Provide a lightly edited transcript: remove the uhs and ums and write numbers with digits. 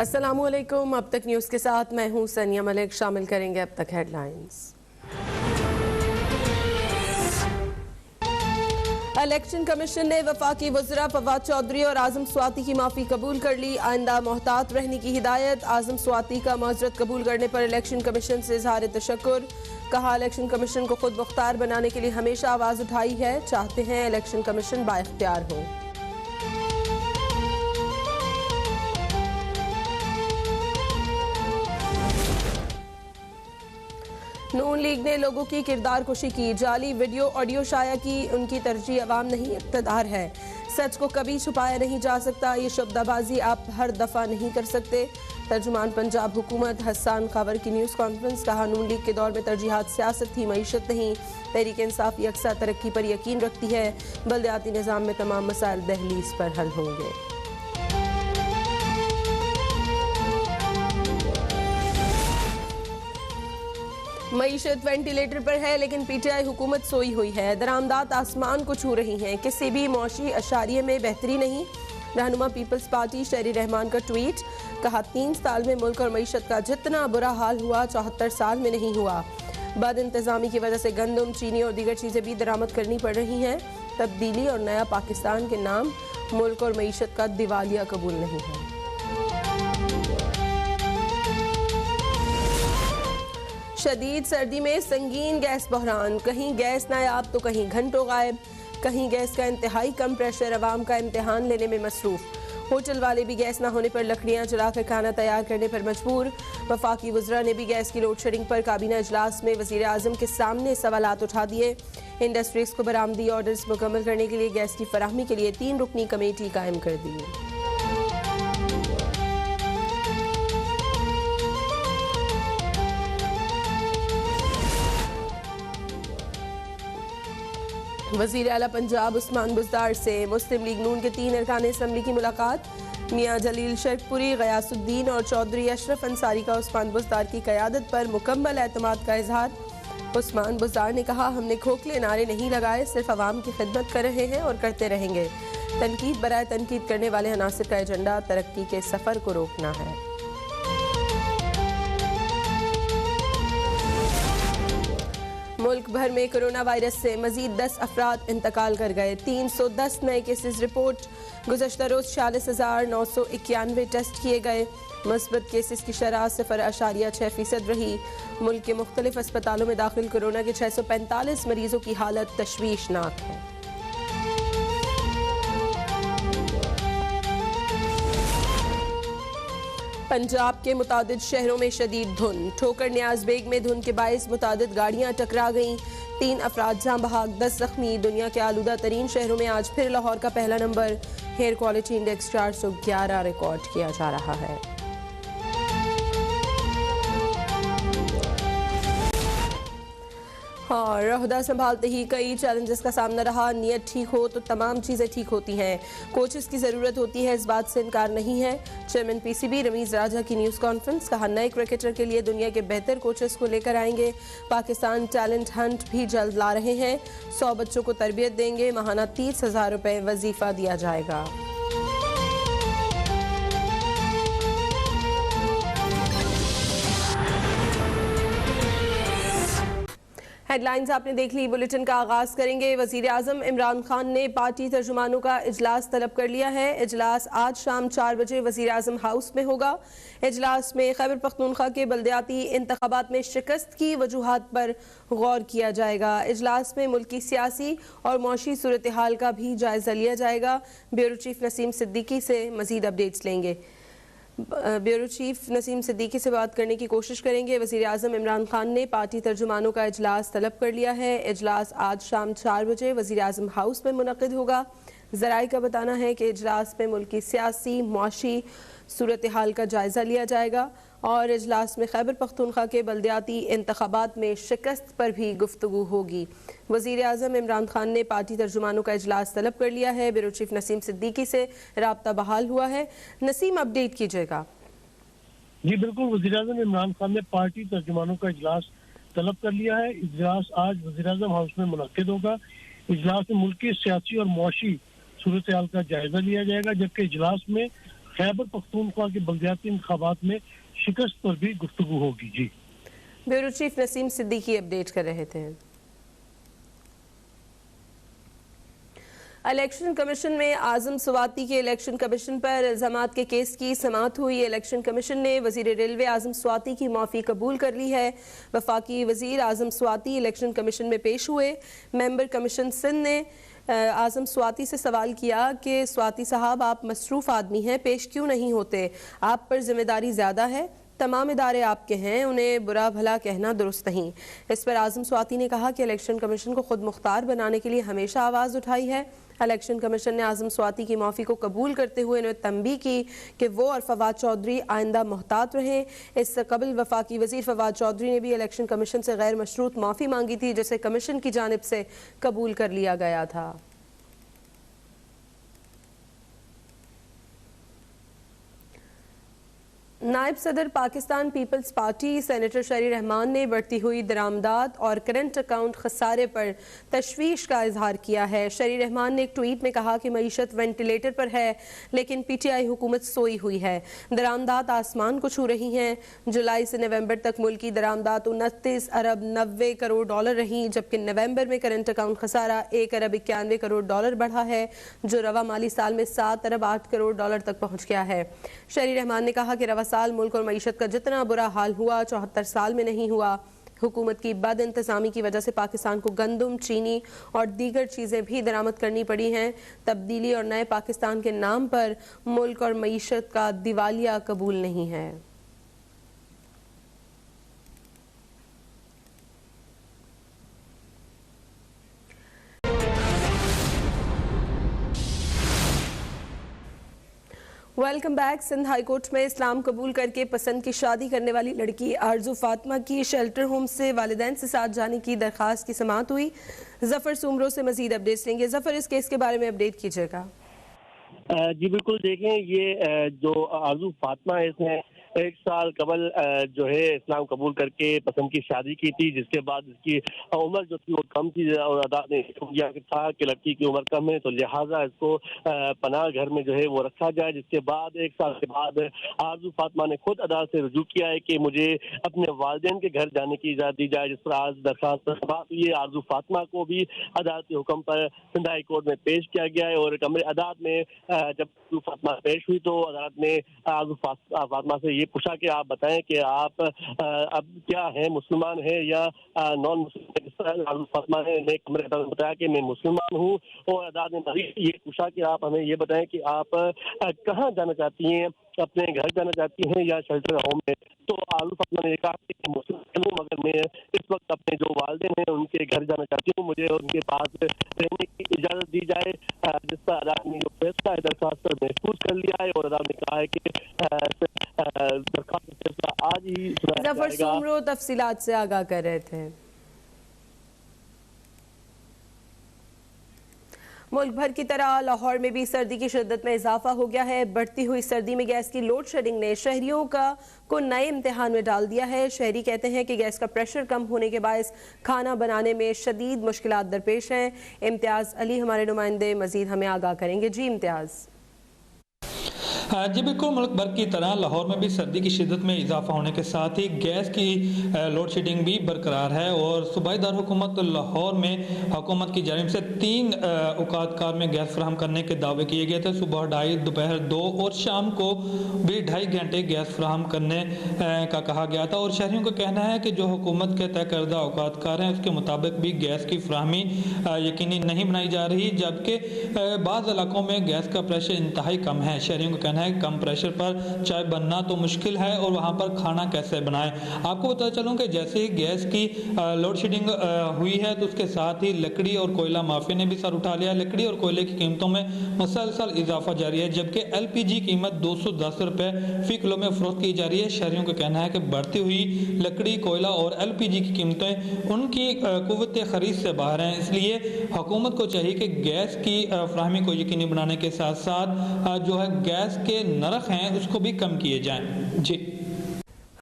अस्सलामुअलैकुम। अब तक न्यूज़ के साथ मैं हूं सनिया मलिक। शामिल करेंगे अब तक हेडलाइंस। इलेक्शन कमीशन ने वफाकी वज़रा फवाद चौधरी और आज़म स्वाति की माफ़ी कबूल कर ली। आइंदा मोहतात रहने की हिदायत। आज़म स्वाति का माजरत कबूल करने पर इलेक्शन कमीशन से इजहार तशक्कुर। कहा, इलेक्शन कमीशन को खुद मुख्तार बनाने के लिए हमेशा आवाज़ उठाई है। चाहते हैं इलेक्शन कमीशन बाइख्तियार हो। नून लीग ने लोगों की किरदार कुशी की। जाली वीडियो ऑडियो शाया की। उनकी तरजीह अवाम नहीं इक़्तिदार है। सच को कभी छुपाया नहीं जा सकता। ये शब्दाबाजी आप हर दफ़ा नहीं कर सकते। तर्जुमान पंजाब हुकूमत हसन खबर की न्यूज़ कॉन्फ्रेंस। कहा, नून लीग के दौर में तरजीहात सियासत थी, मईशत नहीं। तहरीक इंसाफ यकसा तरक्की पर यकीन रखती है। बल्दियाती निज़ाम में तमाम मसाइल दहलीज पर हल होंगे। मईशत वेंटिलेटर पर है, लेकिन पीटीआई हुकूमत सोई हुई है। दरामदात आसमान को छू रही हैं। किसी भी मौशी अशारिये में बेहतरी नहीं। रहनुमा पीपल्स पार्टी शहरी रहमान का ट्वीट। कहा, 3 साल में मुल्क और मईशत का जितना बुरा हाल हुआ 74 साल में नहीं हुआ। बद इंतजामी की वजह से गंदम, चीनी और दीगर चीज़ें भी दरामद करनी पड़ रही हैं। तब्दीली और नया पाकिस्तान के नाम मुल्क और मईशत का दिवालिया कबूल नहीं है। शदीद सर्दी में संगीन गैस बहरान। कहीं गैस नायाब तो कहीं घंटों गायब। कहीं गैस का इंतहाई कम प्रेशर। अवाम का इम्तिहान लेने में मसरूफ। होटल वाले भी गैस ना होने पर लकड़ियां जलाकर खाना तैयार करने पर मजबूर। वफाकी वज़रा ने भी गैस की लोड शेडिंग पर काबीना इजलास में वज़ीर आज़म के सामने सवालात उठा दिए। इंडस्ट्रीज को बरामदी ऑर्डर्स मुकम्मल करने के लिए गैस की फराहमी के लिए 3 रुकनी कमेटी कायम कर दी। वज़ीर आला पंजाब उस्मान बुज़दार से मुस्लिम लीग नून के 3 अरकान असम्बली की मुलाकात। मियाँ जलील शर्कपुरी, गयासुद्दीन और चौधरी अशरफ अंसारी का उस्मान बुज़दार की क़यादत पर मुकम्मल एतमाद का इजहार। उस्मान बुज़दार ने कहा, हमने खोखले नारे नहीं लगाए, सिर्फ अवाम की खिदमत कर रहे हैं और करते रहेंगे। तनकीद बराए तनकीद करने वाले अनासिर का एजेंडा तरक्की के सफ़र को रोकना है। मुल्क भर में कोरोना वायरस से मजीद 10 अफराद इंतकाल कर गए। 310 नए केसेस रिपोर्ट। गुज़श्ता रोज़ 46,991 टेस्ट किए गए। मुस्बत केसेस की शरह 0.6% रही। मुल्क के मुख्तलिफ अस्पतालों में दाखिल कोरोना के 645 मरीजों की हालत तशवीशनाक है। पंजाब के मुतादिद शहरों में शदीद धुंध। ठोकर न्याज बेग में धुंध के बायस मुतादिद गाड़ियां टकरा गईं। 3 अफराद जाँ बहाक, 10 जख्मी। दुनिया के आलूदा तरीन शहरों में आज फिर लाहौर का पहला number. Air quality index 411 record किया जा रहा है। और ओहदा संभालते ही कई चैलेंजेस का सामना रहा। नीयत ठीक हो तो तमाम चीज़ें ठीक होती हैं। कोचेस की ज़रूरत होती है, इस बात से इनकार नहीं है। चेयरमैन पीसीबी रमीज़ राजा की न्यूज़ कॉन्फ्रेंस। कहा, नए क्रिकेटर के लिए दुनिया के बेहतर कोचेस को लेकर आएंगे। पाकिस्तान टैलेंट हंट भी जल्द ला रहे हैं। 100 बच्चों को तरबियत देंगे। माहाना 30,000 रुपये वजीफ़ा दिया जाएगा। हेडलाइंस आपने देख ली। बुलेटिन का आगाज करेंगे। वजीर आज़म इमरान खान ने पार्टी तर्जुमानों का इजलास तलब कर लिया है। इजलास आज शाम 4 बजे वजीर आज़म हाउस में होगा। इजलास में खैबर पख्तूनख्वा के बल्दियाती इंतखाबात में शिकस्त की वजूहात पर गौर किया जाएगा। इजलास में मुल्की सियासी और मौशी सूरत हाल का भी जायजा लिया जाएगा। ब्यूरो चीफ नसीम सिद्दीकी से मजीद अपडेट्स लेंगे। ब्यूरो चीफ नसीम सिद्दीकी से बात करने की कोशिश करेंगे। वज़ीर आज़म इमरान खान ने पार्टी तर्जुमानों का इजलास तलब कर लिया है। इजलास आज शाम 4 बजे वज़ीर आज़म हाउस में मुनक़िद होगा। ज़राए का बताना है कि इजलास में मुल्की सियासी मौशी सूरत हाल का जायज़ा लिया जाएगा और इजलास में खैबर पख्तूनख्वा के बल्दियाती इंतखाबात में शिकस्त पर भी गुफ्तगू होगी। वज़ीर आज़म इमरान खान ने पार्टी तर्जुमानों का इजलास तलब कर लिया है। ब्यूरो चीफ नसीम सिद्दीकी से राब्ता बहाल हुआ है। नसीम, अपडेट कीजिएगा। जी बिल्कुल, वज़ीर आज़म इमरान खान ने पार्टी तर्जुमानों का इजलास तलब कर लिया है। इजलास आज वज़ीर आज़म हाउस में मुनक़िद होगा। इजलास में मुल्क की सियासी और मौशी सूरत हाल का जायजा लिया जाएगा, जबकि इजलास में खैबर पख्तूनख्वा के बल्दियाती इंतखाबात में शिकस्त पर भी गुफ्तगू होगी। जी, bureau chief Naseem Siddiqui update कर रहे थे। इलेक्शन कमीशन में आजम स्वाति के इलेक्शन कमीशन पर इल्जामात के केस की समाअत हुई। इलेक्शन कमीशन ने वजीर रेलवे आजम स्वाति की माफ़ी कबूल कर ली है। वफाकी वजीर आजम स्वाति इलेक्शन कमीशन में पेश हुए। मेंबर कमीशन सिंध ने आजम स्वाति से सवाल किया कि स्वाति साहब, आप मसरूफ आदमी हैं, पेश क्यों नहीं होते? आप पर जिम्मेदारी ज़्यादा है, तमाम इदारे आपके हैं, उन्हें बुरा भला कहना दुरुस्त नहीं। इस पर आजम स्वाति ने कहा कि इलेक्शन कमीशन को खुद मुख्तार बनाने के लिए हमेशा आवाज़ उठाई है। इलेक्शन कमीशन ने आजम स्वाति की माफ़ी को कबूल करते हुए उन्हें तंबीह की कि वो और फवाद चौधरी आइंदा मुहतात रहें। इससे कबल वफाकी वजीर फवाद चौधरी ने भी इलेक्शन कमीशन से गैर मशरूत माफ़ी मांगी थी, जिसे कमीशन की जानिब से कबूल कर लिया गया था। नायब सदर पाकिस्तान पीपल्स पार्टी सेनेटर शरी रहमान ने बढ़ती हुई दरामदात और करंट अकाउंट खसारे पर तशवीश का इजहार किया है। शरी रहमान ने एक ट्वीट में कहा कि मईशत वेंटिलेटर पर है, लेकिन पीटीआई हुकूमत सोई हुई है। दरामदात आसमान को छू रही हैं। जुलाई से नवंबर तक मुल्क की दरामदात 29 अरब 90 करोड़ डॉलर रही, जबकि नवंबर में करंट अकाउंट खसारा 1 अरब 91 करोड़ डॉलर बढ़ा है, जो रवा माली साल में 7 अरब 8 करोड़ डॉलर तक पहुँच गया है। शरी रहमान ने कहा कि रवा साल मुल्क और मईशत का जितना बुरा हाल हुआ 74 साल में नहीं हुआ। हुकूमत की बद इंतजामी की वजह से पाकिस्तान को गंदम, चीनी और दीगर चीज़ें भी दरामद करनी पड़ी हैं। तब्दीली और नए पाकिस्तान के नाम पर मुल्क और मईशत का दिवालिया कबूल नहीं है। Welcome back. Sindh high court में इस्लाम कबूल करके पसंद की शादी करने वाली लड़की आरजू फातिमा की शेल्टर होम से वालिदैन से साथ जाने की दरखास्त की समाअत हुई। जफर सुमरो से मजीद अपडेट्स लेंगे। जफर, इस केस के बारे में अपडेट कीजिएगा। जी बिल्कुल, देखें ये जो आरजू फातिमा है, इसने 1 साल कबल जो है इस्लाम कबूल करके पसंद की शादी की थी, जिसके बाद इसकी उम्र जो थी वो कम थी और अदालत ने किया था कि लड़की की उम्र कम है, तो लिहाजा इसको पनाह घर में जो है वो रखा जाए। जिसके बाद 1 साल के बाद आरजू फातिमा ने खुद अदालत से रुजू किया है कि मुझे अपने वालिदैन के घर जाने की इजाज़त दी जाए, जिस पर आज दरखास्त समाअत हुई है। आरजू फातिमा को भी अदालत के हुक्म पर सिंध हाई कोर्ट में पेश किया गया है और कमरे अदालत में जब आरजू फातिमा पेश हुई तो अदालत ने आरजू फातिमा से ये पूछा कि आप बताएं कि आप अब क्या हैं, मुसलमान हैं या नॉन मुस्लिम। आरजू फातिमा ने कमरे अदालत में बताया कि मैं मुसलमान हूँ और अदालत ने मज़ीद ये पूछा कि आप हमें ये बताएं कि आप कहाँ जाना चाहती हैं, अपने घर जाना चाहती हैं या शेल्टर होम में। तो आरजू फातिमा ने कहा कि मुसलमान हूँ, मगर मैं इस वक्त अपने जो वालिदैन हैं उनके घर जाना चाहती हूँ, मुझे उनके पास रहने की इजाज़त दी जाए। जिस पर अदालत ने जो फैसला है दरखास्त पर महफूज कर लिया है और अदालत ने कहा है कि दरखास्त का फैसला आज ही सुनाया जाएगा। जफर सुमरो तफसीलात से आगाह कर रहे थे। मुल्क भर की तरह लाहौर में भी सर्दी की शिद्दत में इजाफा हो गया है। बढ़ती हुई सर्दी में गैस की लोड शेडिंग ने शहरियों को नए इम्तिहान में डाल दिया है। शहरी कहते हैं कि गैस का प्रेशर कम होने के बायस खाना बनाने में शदीद मुश्किलात दरपेश हैं। इम्तियाज़ अली हमारे नुमाइंदे मजीद हमें आगाह करेंगे। जी इम्तियाज़। जी बिल्कुल, मुल्क भर की तरह लाहौर में भी सर्दी की शिद्दत में इजाफा होने के साथ ही गैस की लोड शेडिंग भी बरकरार है और सूबाई दारकूमत लाहौर में हुकूमत की जानिब से 3 औकात कार में गैस फराहम करने के दावे किए गए थे। सुबह 2:30, दोपहर 2 और शाम को भी 2.5 घंटे गैस फराहम करने का कहा गया था और शहरियों का कहना है कि जो हुकूमत के तय करदा औकात कार हैं उसके मुताबिक भी गैस की फराहमी यकीनी नहीं बनाई जा रही, जबकि बाज़ इलाकों में गैस का प्रेशर इंतहाई कम है। शहरियों का कहना है कम प्रेशर पर चाय बनना तो मुश्किल है और वहां पर खाना कैसे बनाएं। आपको बता चलूं कि जैसे ही गैस की लोड शेडिंग हुई है तो उसके साथ ही लकड़ी और कोयला माफिया ने भी सर उठा लिया। लकड़ी और कोयले की कीमतों में मुसलसल इजाफा जारी है, जबकि एलपीजी कीमत 210 रुपए फी किलो में फरोख्त की जा रही है। शहरियों का कहना है कि बढ़ती हुई लकड़ी, कोयला और एलपीजी की कीमतें उनकी कुव्वत खरीद से बाहर हैं, इसलिए हुकूमत को चाहिए कि गैस की फराहमी को यकीनी बनाने के साथ साथ जो है गैस के नरख हैं उसको भी कम किए जाएं। जी